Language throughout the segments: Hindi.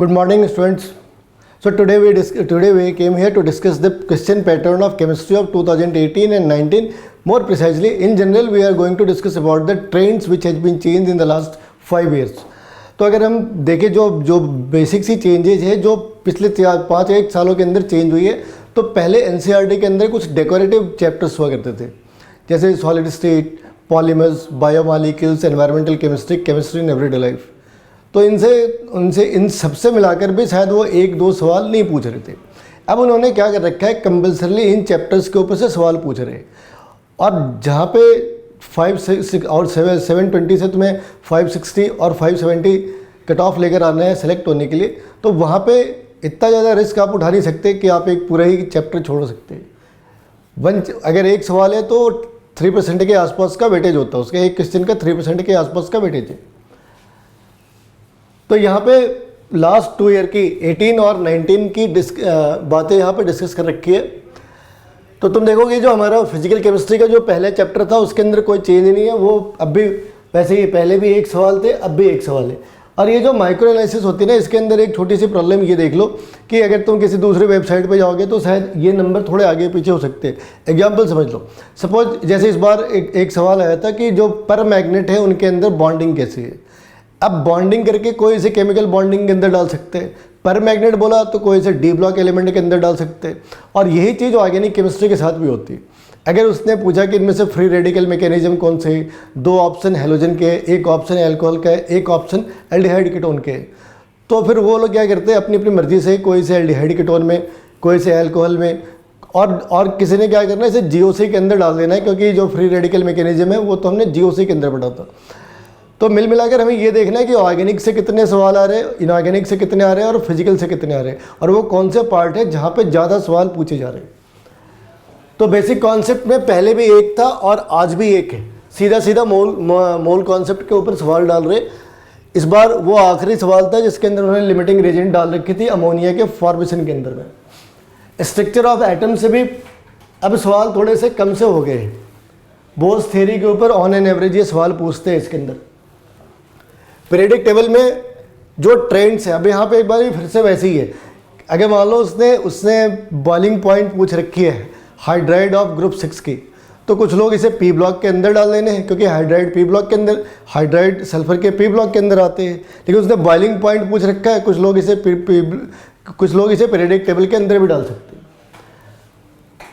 Good morning, students. So today we came here to discuss the question pattern of chemistry of 2018 and 19. More precisely, in general, we are going to discuss about the trends which has been changed in the last 5 years. तो अगर हम देखें जो बेसिक सी चेंजेज है जो पिछले 5-1 सालों के अंदर चेंज हुई है, तो पहले एनसीईआरटी के अंदर कुछ डेकोरेटिव चैप्टर्स हुआ करते थे, जैसे solid state, polymers, biomolecules, environmental chemistry, chemistry in everyday life. तो उनसे इन सबसे मिलाकर भी शायद वो 1-2 सवाल नहीं पूछ रहे थे. अब उन्होंने क्या कर रखा है, कंपल्सरली इन चैप्टर्स के ऊपर से सवाल पूछ रहे हैं. और जहाँ पे 5-6 और 720 से तुम्हें 560 और 570 कट ऑफ लेकर आना है सेलेक्ट होने के लिए, तो वहाँ पे इतना ज़्यादा रिस्क आप उठा नहीं सकते कि आप एक पूरा ही चैप्टर छोड़ सकते हैं. अगर एक सवाल है तो 3% के आसपास का वेटेज होता है, उसका एक क्वेश्चन का 3% के आसपास का वेटेज है. तो यहाँ पे लास्ट 2 ईयर की 18 और 19 की बातें यहाँ पे डिस्कस कर रखी है. तो तुम देखोगे जो हमारा फिजिकल केमिस्ट्री का जो पहला चैप्टर था उसके अंदर कोई चेंज नहीं है, वो अब भी वैसे ही, पहले भी 1 सवाल थे, अब भी 1 सवाल है. और ये जो माइक्रो एनालिसिस होती है ना, इसके अंदर एक छोटी सी प्रॉब्लम ये देख लो कि अगर तुम किसी दूसरे वेबसाइट पे जाओगे तो शायद ये नंबर थोड़े आगे पीछे हो सकते हैं. एग्जाम्पल समझ लो, सपोज जैसे इस बार एक सवाल आया था कि जो पर मैग्नेट है उनके अंदर बॉन्डिंग कैसी है. अब बॉन्डिंग करके कोई इसे केमिकल बॉन्डिंग के अंदर डाल सकते हैं, पर मैग्नेट बोला तो कोई इसे डी ब्लॉक एलिमेंट के अंदर डाल सकते हैं. और यही चीज़ ऑर्गेनिक केमिस्ट्री के साथ भी होती है. अगर उसने पूछा कि इनमें से फ्री रेडिकल मैकेनिज्म कौन से है, 2 ऑप्शन हेलोजन के, 1 ऑप्शन एल्कोहल का है, 1 ऑप्शन एल्डिहाइड कीटोन के है, तो फिर वो लोग क्या करते हैं अपनी अपनी मर्जी से, कोई से एल्डिहाइड कीटोन में, कोई से एल्कोहल में, और किसी ने क्या करना है इसे जीओसी के अंदर डाल देना है, क्योंकि जो फ्री रेडिकल मैकेनिज्म है वो तो हमने जीओसी के अंदर पढ़ा था. तो मिल मिलाकर हमें ये देखना है कि ऑर्गेनिक से कितने सवाल आ रहे हैं, इनऑर्गेनिक से कितने आ रहे हैं और फिजिकल से कितने आ रहे हैं, और वो कौन से पार्ट है जहाँ पे ज़्यादा सवाल पूछे जा रहे हैं. तो बेसिक कॉन्सेप्ट में पहले भी 1 था और आज भी 1 है. सीधा मोल कॉन्सेप्ट के ऊपर सवाल डाल रहे. इस बार वो आखिरी सवाल था जिसके अंदर उन्होंने लिमिटिंग रेजेंट डाल रखी थी अमोनिया के फॉर्मेशन के अंदर में. स्ट्रक्चर ऑफ एटम से भी अब सवाल थोड़े से कम से हो गए. बोस थ्योरी के ऊपर ऑन एन एवरेज ये सवाल पूछते हैं इसके अंदर. पीरियडिक टेबल में जो ट्रेंड्स है, अब यहाँ पे एक बार फिर से वैसे ही है. अगर मान लो उसने बॉइलिंग पॉइंट पूछ रखी है हाइड्राइड ऑफ ग्रुप 6 की, तो कुछ लोग इसे पी ब्लॉक के अंदर डाल देने हैं, क्योंकि हाइड्राइड पी ब्लॉक के अंदर, हाइड्राइड सल्फर के पी ब्लॉक के अंदर आते हैं. लेकिन उसने बॉइलिंग पॉइंट पूछ रखा है, कुछ लोग इसे पीरियडिक टेबल के अंदर भी डाल सकते हैं.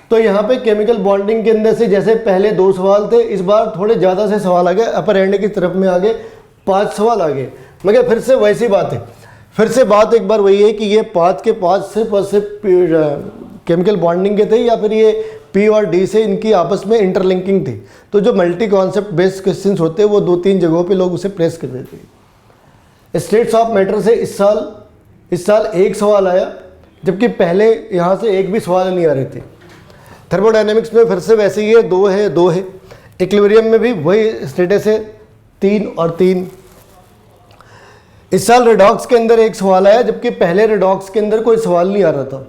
तो यहाँ पे केमिकल बॉन्डिंग के अंदर से जैसे पहले 2 सवाल थे, इस बार थोड़े ज़्यादा से सवाल आ गए. अपर एंड की तरफ में आगे 5 सवाल आ गए. मगर फिर से वैसी बात है, फिर से बात एक बार वही है कि ये 5 के 5 सिर्फ केमिकल बॉन्डिंग के थे, या फिर ये पी और डी से इनकी आपस में इंटरलिंकिंग थी. तो जो मल्टी कॉन्सेप्ट बेस्ड क्वेश्चंस होते हैं वो 2-3 जगहों पे लोग उसे प्रेस कर देते हैं. स्टेट्स ऑफ मैटर से इस साल 1 सवाल आया, जबकि पहले यहाँ से 1 भी सवाल नहीं आ रहे थे. थर्मोडायनेमिक्स में फिर से वैसे ही है, 2 है. इक्विलिब्रियम में भी वही स्टेटस है, 3 और 3. इस साल रेडॉक्स के अंदर 1 सवाल आया, जबकि पहले रेडॉक्स के अंदर कोई सवाल नहीं आ रहा था.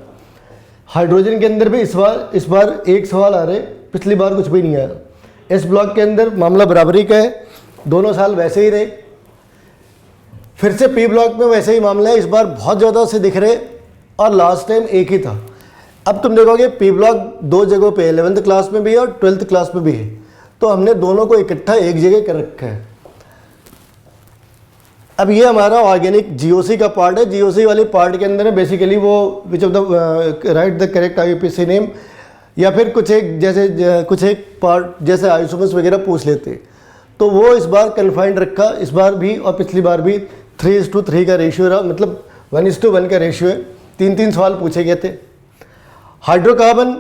हाइड्रोजन के अंदर भी इस बार 1 सवाल आ रहे, पिछली बार कुछ भी नहीं आया. इस ब्लॉक के अंदर मामला बराबरी का है, दोनों साल वैसे ही रहे. फिर से पी ब्लॉक में वैसे ही मामला है, इस बार बहुत ज़्यादा से दिख रहे और लास्ट टाइम 1 ही था. अब तुम देखोगे पी ब्लॉक 2 जगहों पे 11th क्लास में भी है और 12th क्लास में भी है, तो हमने दोनों को इकट्ठा एक जगह कर रखा है. अब ये हमारा ऑर्गेनिक जीओसी का पार्ट है. जीओसी वाले पार्ट के अंदर है बेसिकली वो which of the right the correct IUPAC name, या फिर कुछ एक पार्ट जैसे आइसोमर्स वगैरह पूछ लेते. तो वो इस बार कन्फाइंड रखा, इस बार भी और पिछली बार भी 3:3 का रेशियो रहा, मतलब 1:1 का रेशियो है. 3 सवाल पूछे गए थे. हाइड्रोकार्बन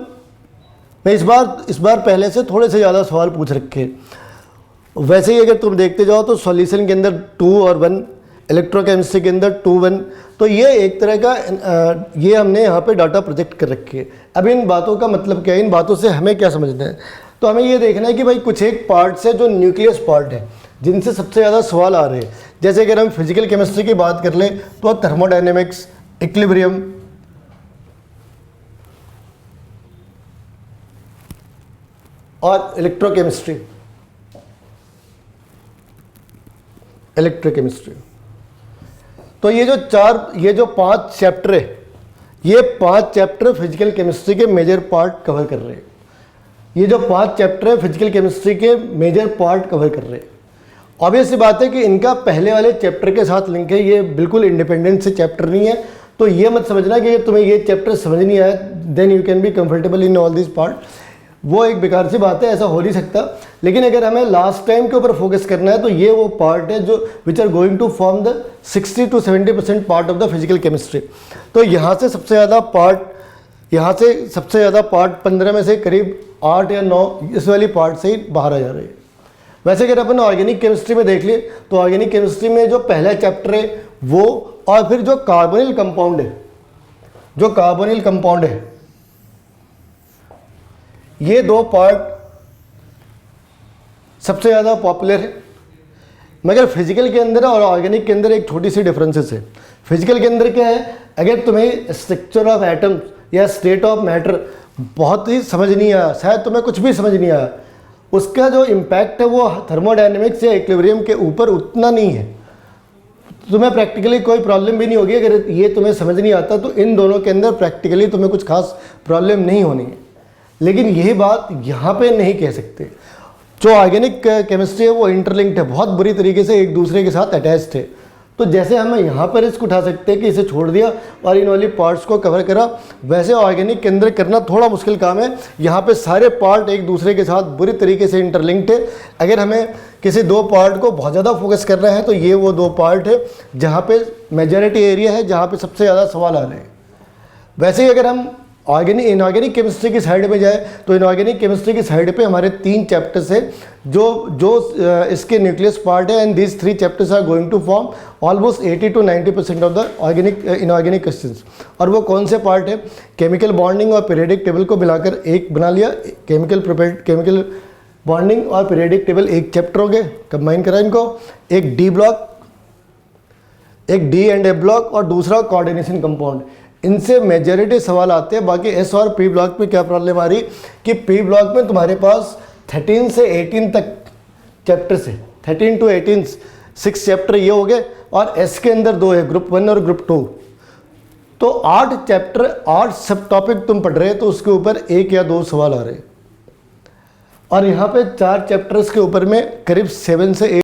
में इस बार पहले से थोड़े से ज़्यादा सवाल पूछ रखे. वैसे ही अगर तुम देखते जाओ तो सॉल्यूशन के अंदर 2 और 1, इलेक्ट्रोकेमिस्ट्री के अंदर 2-1. तो ये एक तरह का ये हमने यहाँ पे डाटा प्रोजेक्ट कर रखे है. अब इन बातों का मतलब क्या है, इन बातों से हमें क्या समझना है, तो हमें ये देखना है कि भाई कुछ एक पार्ट्स है जो न्यूक्लियस पार्ट है जिनसे सबसे ज़्यादा सवाल आ रहे हैं. जैसे अगर हम फिजिकल केमिस्ट्री की बात कर लें तो थर्मोडायनेमिक्स, इक्विलिब्रियम और इलेक्ट्रोकेमिस्ट्री, इलेक्ट्रोकेमिस्ट्री. तो ये जो 5 चैप्टर है, ये 5 चैप्टर फिजिकल केमिस्ट्री के मेजर पार्ट कवर कर रहे हैं। ये जो 5 चैप्टर है फिजिकल केमिस्ट्री के मेजर पार्ट कवर कर रहे हैं। ऑब्वियस सी बात है कि इनका पहले वाले चैप्टर के साथ लिंक है, ये बिल्कुल इंडिपेंडेंट से चैप्टर नहीं है। तो ये मत समझना कि तुम्हें ये चैप्टर समझ नहीं आया then you can be comfortable in all this part, वो एक बेकार सी बात है, ऐसा हो नहीं सकता। लेकिन अगर हमें लास्ट टाइम के ऊपर फोकस करना है तो ये वो पार्ट है जो which are going to form the 60 to 70% part of the physical chemistry. तो यहाँ से सबसे ज़्यादा पार्ट 15 में से करीब 8 या 9 इस वाली पार्ट से ही बाहर आ जा रहे हैं। वैसे अगर अपन ऑर्गेनिक केमिस्ट्री में देख लिए तो ऑर्गेनिक केमिस्ट्री में जो पहला चैप्टर है वो, और फिर जो कार्बोनिल कंपाउंड है, ये 2 पार्ट सबसे ज़्यादा पॉपुलर है। मगर फिजिकल के अंदर और ऑर्गेनिक के अंदर एक छोटी सी डिफरेंसेस है। फिजिकल के अंदर क्या है, अगर तुम्हें स्ट्रक्चर ऑफ एटम्स या स्टेट ऑफ मैटर बहुत ही समझ नहीं आया, शायद तुम्हें कुछ भी समझ नहीं आया, उसका जो इम्पैक्ट है वो थर्मोडायनेमिक्स या इक्विलिब्रियम के ऊपर उतना नहीं है। तुम्हें प्रैक्टिकली कोई प्रॉब्लम भी नहीं होगी। अगर ये तुम्हें समझ नहीं आता तो इन दोनों के अंदर प्रैक्टिकली तुम्हें कुछ खास प्रॉब्लम नहीं होनी है। लेकिन यही बात यहाँ पे नहीं कह सकते। जो ऑर्गेनिक केमिस्ट्री है वो इंटरलिंक्ड है, बहुत बुरी तरीके से एक दूसरे के साथ अटैच्ड है। तो जैसे हम यहाँ पर रिस्क उठा सकते हैं कि इसे छोड़ दिया और इन वाली पार्ट्स को कवर करा, वैसे ऑर्गेनिक के अंदर करना थोड़ा मुश्किल काम है। यहाँ पे सारे पार्ट एक दूसरे के साथ बुरी तरीके से इंटरलिंक्ड है। अगर हमें किसी 2 पार्ट को बहुत ज़्यादा फोकस करना है तो ये वो 2 पार्ट है जहाँ पे मेजॉरिटी एरिया है, जहाँ पे सबसे ज़्यादा सवाल आ रहे हैं। वैसे ही अगर हम इनऑर्गेनिक केमिस्ट्री की साइड में जाए तो इनऑर्गेनिक केमिस्ट्री की साइड पे हमारे 3 चैप्टर्स है जो इसके न्यूक्लियस पार्ट है, and these 3 chapters are going to form almost 80 to 90% of the inorganic questions. और वो कौन से पार्ट है, केमिकल बॉन्डिंग और पीरियडिक टेबल को मिलाकर एक बना लिया, केमिकल बॉन्डिंग और पीरियडिक टेबल एक चैप्टर हो गए, कंबाइन करा इनको, एक डी ब्लॉक, एक डी एंड ए ब्लॉक और दूसरा कोऑर्डिनेशन कंपाउंड। इनसे मेजॉरिटी सवाल आते हैं। बाकी एस और पी ब्लॉक में क्या प्रॉब्लम आ रही कि पी ब्लॉक में तुम्हारे पास 13 से 18 तक चैप्टर्स है, 13 to 18 6 चैप्टर ये हो गए, और एस के अंदर 2 है, ग्रुप 1 और ग्रुप 2। तो 8 चैप्टर 8 सब टॉपिक तुम पढ़ रहे हैं, तो उसके ऊपर 1 या 2 सवाल आ रहे हैं। और यहाँ पे 4 चैप्टर्स के ऊपर में करीब 7 से 8